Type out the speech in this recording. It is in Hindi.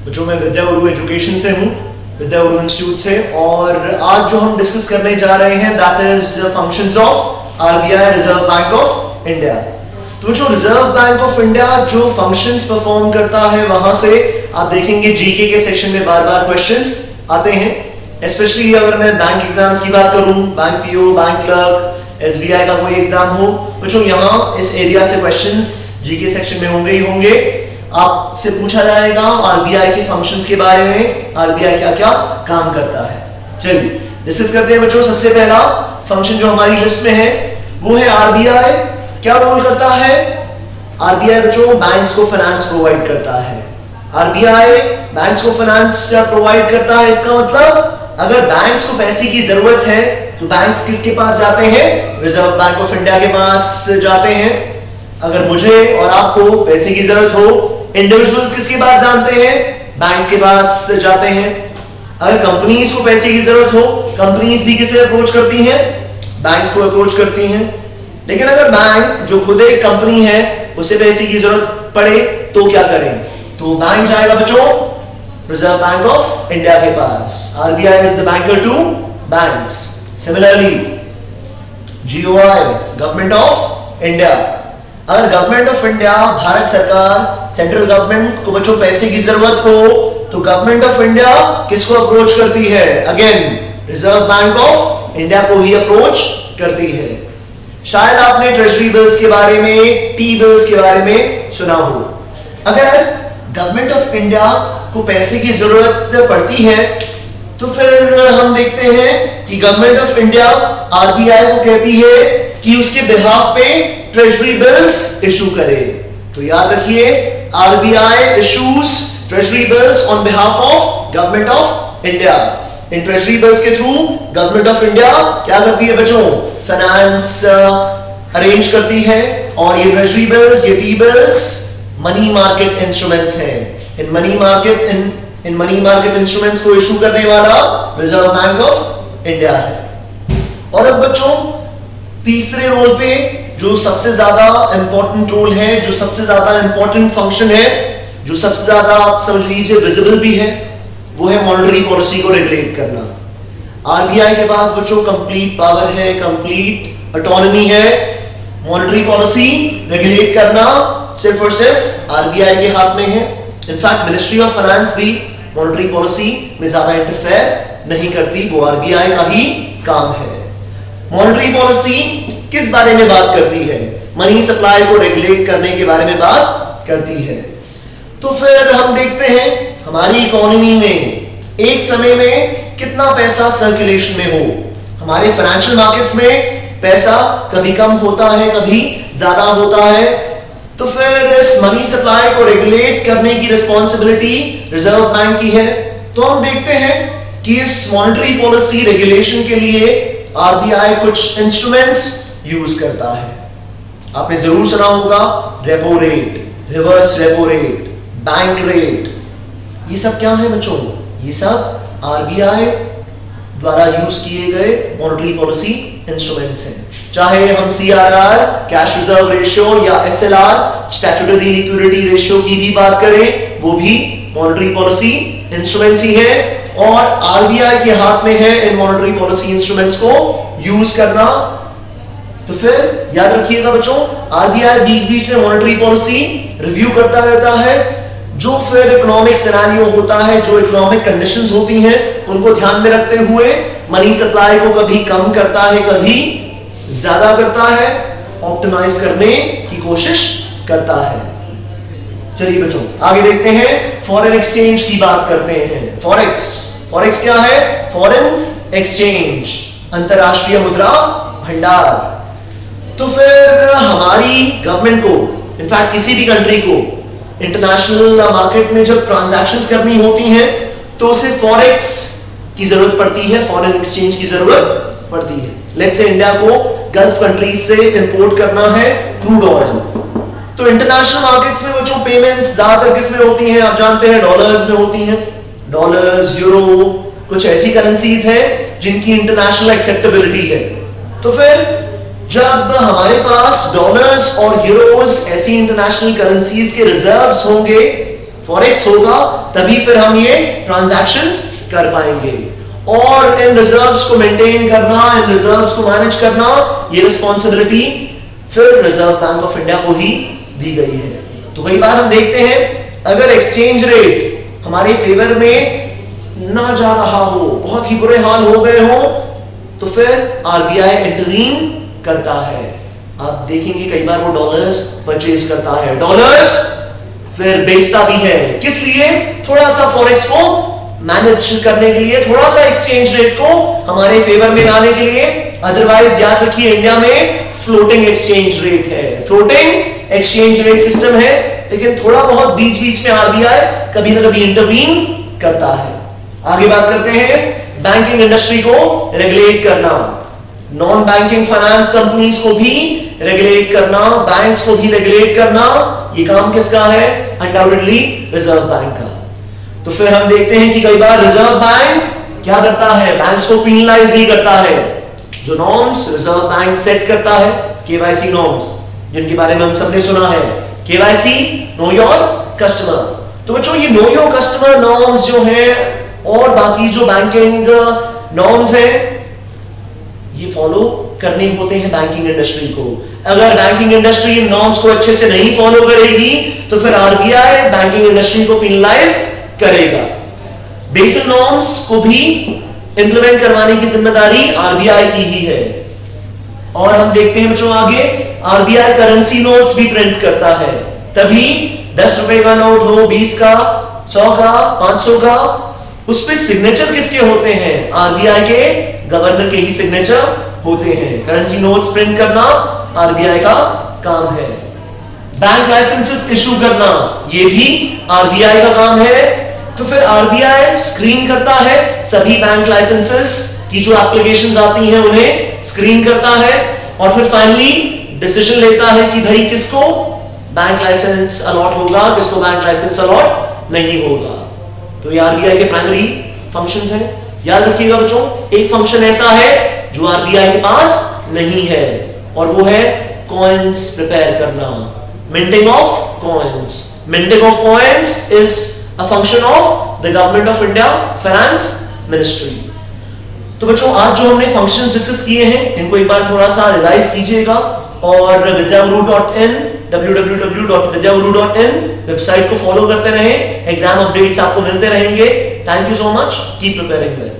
जो मैं विद्या गुरु एजुकेशन से हूँ, विद्या गुरु इंस्टीट्यूट से, और आज जो हम डिस्कस करने जा रहे हैं that is functions of RBI, reserve bank of India. तो जो रिजर्व बैंक ऑफ इंडिया जो फंक्शंस परफॉर्म करता है, वहां से आप देखेंगे जीके के सेक्शन में बार बार क्वेश्चंस आते हैं। स्पेशली अगर मैं बैंक एग्जाम्स की बात करूं, bank PO, bank clerk, SBI का कोई एग्जाम हो, बच्चों यहाँ इस एरिया से क्वेश्चंस जीके सेक्शन में होंगे ही होंगे। आपसे पूछा जाएगा आरबीआई के फंक्शंस के बारे में, आरबीआई क्या क्या काम करता है। चलिए डिस्कस करते हैं बच्चों। सबसे पहला फंक्शन जो हमारी लिस्ट में है वो है आरबीआई क्या रोल करता है। आरबीआई बच्चों बैंक्स को फाइनेंस प्रोवाइड करता है। आरबीआई बैंक्स को फाइनेंस प्रोवाइड करता है, इसका मतलब अगर बैंक्स को पैसे की जरूरत है तो बैंक्स किसके पास जाते हैं? रिजर्व बैंक ऑफ इंडिया के पास जाते हैं। अगर मुझे और आपको पैसे की जरूरत हो, इंडिविजुअल्स किसके पास जाते हैं? बैंक्स के पास जाते हैं। अगर कंपनीज को पैसे की जरूरत हो, कंपनीज भी किसे अप्रोच करती हैं? बैंक्स को अप्रोच करती हैं। लेकिन अगर बैंक जो खुद एक कंपनी है उसे पैसे की जरूरत पड़े तो क्या करें? तो बैंक जाएगा बच्चों रिजर्व बैंक ऑफ इंडिया के पास। RBI is the banker to banks. Similarly GOI government of India, अगर गवर्नमेंट ऑफ इंडिया, भारत सरकार, सेंट्रल गवर्नमेंट को बच्चों पैसे की जरूरत हो तो गवर्नमेंट ऑफ इंडिया किसको अप्रोच करती है? Again reserve bank of India को ही अप्रोच करती है। शायद आपने ट्रेजरी बिल्स के बारे में, टी बिल्स के बारे में सुना हो। अगर गवर्नमेंट ऑफ इंडिया को पैसे की जरूरत पड़ती है तो फिर हम देखते हैं कि गवर्नमेंट ऑफ इंडिया आरबीआई को कहती है कि उसके बिहाफ पे ट्रेजरी बिल्स इशू करे। तो याद रखिए RBI issues treasury bills on behalf of government of India. In treasury bills के थ्रू गवर्नमेंट ऑफ इंडिया क्या करती है बच्चों? फाइनेंस अरेंज करती है। और ये ट्रेजरी बिल्स, ये T bills money market instruments हैं। इन मनी मार्केट इंस्ट्रूमेंट्स को इशू करने वाला रिजर्व बैंक ऑफ इंडिया है। और अब बच्चों तीसरे रोल पे जो सबसे ज्यादा इंपॉर्टेंट रोल है, जो सबसे ज्यादा इंपॉर्टेंट फंक्शन है, जो सबसे ज्यादा आप समझ लीजिए विजिबल भी है, वो है मॉनेटरी पॉलिसी को रेगुलेट करना। आरबीआई के पास बच्चों कंप्लीट पावर है, कंप्लीट ऑटोनॉमी है। मॉनेटरी पॉलिसी रेगुलेट करना सिर्फ और सिर्फ आरबीआई के हाथ में है। इनफैक्ट मिनिस्ट्री ऑफ फाइनेंस भी मॉनेटरी पॉलिसी में ज्यादा इंटरफेयर नहीं करती, वो आरबीआई का ही काम है। मॉनेटरी पॉलिसी किस बारे में बात करती है? मनी सप्लाई को रेगुलेट करने के बारे में बात करती है। तो फिर हम देखते हैं हमारी इकोनॉमी में एक समय में कितना पैसा सर्कुलेशन में हो। हमारे फाइनेंशियल मार्केट्स में पैसा कभी कम होता है, कभी ज्यादा होता है। तो फिर इस मनी सप्लाई को रेगुलेट करने की रिस्पॉन्सिबिलिटी रिजर्व बैंक की है। तो हम देखते हैं कि इस मॉनेटरी पॉलिसी रेगुलेशन के लिए आरबीआई कुछ इंस्ट्रूमेंट्स यूज करता है। आपने जरूर सुना होगा repo rate, reverse repo rate, bank rate. ये सब क्या है बच्चों? ये सब आरबीआई द्वारा यूज किए गए मॉनेटरी पॉलिसी इंस्ट्रूमेंट्स हैं। चाहे हम सीआरआर, कैश रिजर्व रेशियो, या एसएलआर, स्टैट्यूटरी लिक्विडिटी रेशियो की भी बात करें, वो भी मॉनेटरी पॉलिसी इंस्ट्रूमेंट्स ही है। और आरबीआई के हाथ में है इन मॉनेटरी पॉलिसी इंस्ट्रूमेंट्स को यूज करना। तो फिर याद रखिएगा बच्चों, आरबीआई बीच बीच में मॉनेटरी पॉलिसी रिव्यू करता रहता है। जो फिर इकोनॉमिक सिनेरियो होता है, जो इकोनॉमिक कंडीशंस होती हैं, उनको ध्यान में रखते हुए मनी सप्लाई को कभी कम करता है, कभी ज्यादा करता है, ऑप्टिमाइज करने की कोशिश करता है। चलिए बच्चों आगे देखते हैं, फॉरेन एक्सचेंज की बात करते हैं। फॉरेक्स क्या है? फॉरेन एक्सचेंज, अंतरराष्ट्रीय मुद्रा भंडार। तो फिर हमारी गवर्नमेंट को, इनफैक्ट किसी भी कंट्री को इंटरनेशनल मार्केट में जब ट्रांजैक्शंस करनी होती हैं तो उसे फॉरेक्स की जरूरत पड़ती है, फॉरेन एक्सचेंज की जरूरत पड़ती है। लेट्स से इंडिया को गल्फ कंट्रीज से इंपोर्ट करना है क्रूड ऑयल, तो इंटरनेशनल मार्केट्स में बच्चों पेमेंट्स ज्यादातर किस में होती हैं? आप जानते हैं डॉलर्स में होती हैं। डॉलर्स, यूरो, कुछ ऐसी करेंसीज हैं जिनकी इंटरनेशनल एक्सेप्टेबिलिटी है। तो फिर जब हमारे पास डॉलर्स और यूरोस ऐसी इंटरनेशनल करेंसीज के रिजर्व्स होंगे फॉरेक्स होगा तभी फिर हम ये ट्रांजैक्शंस कर पाएंगे। और इन रिजर्व्स को मेंटेन करना, इन रिजर्व्स को मैनेज करना, ये रिस्पॉन्सिबिलिटी फिर रिजर्व बैंक ऑफ इंडिया को ही दी गई है। तो कई बार हम देखते हैं अगर एक्सचेंज रेट हमारे फेवर में ना जा रहा हो, बहुत ही बुरे हाल हो गए हो, तो फिर आरबीआई इंटरवीन करता है। आप देखेंगे कई बार वो डॉलर्स परचेज करता है, डॉलर्स फिर बेचता भी है। किस लिए? थोड़ा सा फॉरेक्स को मैनेज करने के लिए, थोड़ा सा एक्सचेंज रेट को हमारे फेवर में लाने के लिए। अदरवाइज याद रखिए इंडिया में फ्लोटिंग एक्सचेंज रेट है, फ्लोटिंग एक्सचेंज रेट सिस्टम है, लेकिन थोड़ा बहुत बीच बीच में आरबीआई कभी ना कभी इंटरवीन करता है। आगे बात करते हैं बैंकिंग इंडस्ट्री को रेगुलेट करना, नॉन बैंकिंग फाइनेंस कंपनीज को भी रेगुलेट करना, बैंक्स को भी रेगुलेट करना, ये काम किसका है? अनडाउटेडली रिजर्व बैंक का। तो फिर हम देखते हैं कि कई बार रिजर्व बैंक क्या करता है? बैंक्स को पेनलाइज भी करता है। जो नॉर्म्स रिजर्व बैंक सेट करता है, केवाईसी नॉर्म्स, जिनके बारे में हम सबने सुना है, केवाईसी नो योर कस्टमर। तो बच्चों ये नो योर कस्टमर नॉर्म्स जो है और बाकी जो बैंकिंग नॉर्म्स है, ये फॉलो करने होते हैं बैंकिंग इंडस्ट्री को। अगर बैंकिंग इंडस्ट्री इन नॉर्म्स को अच्छे से नहीं फॉलो करेगी तो फिर आरबीआई बैंकिंग इंडस्ट्री को पेनलाइज करेगा। बेसिक नॉर्म्स को भी इंप्लीमेंट करवाने की जिम्मेदारी आरबीआई की ही है। और हम देखते हैं बच्चों आगे, आरबीआई करेंसी नोट्स भी प्रिंट करता है, तभी 10 रुपए का नोट हो, 20 का, 100 का, 500 का, उस पे सिग्नेचर किसके होते हैं? आरबीआई के गवर्नर के ही सिग्नेचर होते हैं। करेंसी नोट्स प्रिंट करना आरबीआई का काम है। बैंक लाइसेंसेस इशू करना ये भी आरबीआई का काम है। तो फिर आरबीआई स्क्रीन करता है सभी बैंक लाइसेंसेस की जो एप्लीकेशंस आती हैं उन्हें स्क्रीन करता है और फिर फाइनली डिसीजन लेता है कि भाई किसको बैंक लाइसेंस अलॉट होगा, किसको बैंक लाइसेंस अलॉट नहीं होगा। तो ये आरबीआई के प्राइमरी फंक्शंस हैं। याद रखिएगा बच्चों, एक फंक्शन ऐसा है जो आरबीआई के पास नहीं है और वो है कॉइन्स प्रिपेयर करना, minting of coins. Minting of coins is a function of the government of India finance ministry. तो बच्चों आज जो हमने फंक्शंस डिस्कस किए हैं इनको एक बार थोड़ा सा रिवाइज कीजिएगा और vidyaguru.in www.vidyaguru.in वेबसाइट को फॉलो करते रहें, एग्जाम अपडेट्स आपको मिलते रहेंगे। Thank you so much, keep preparing well.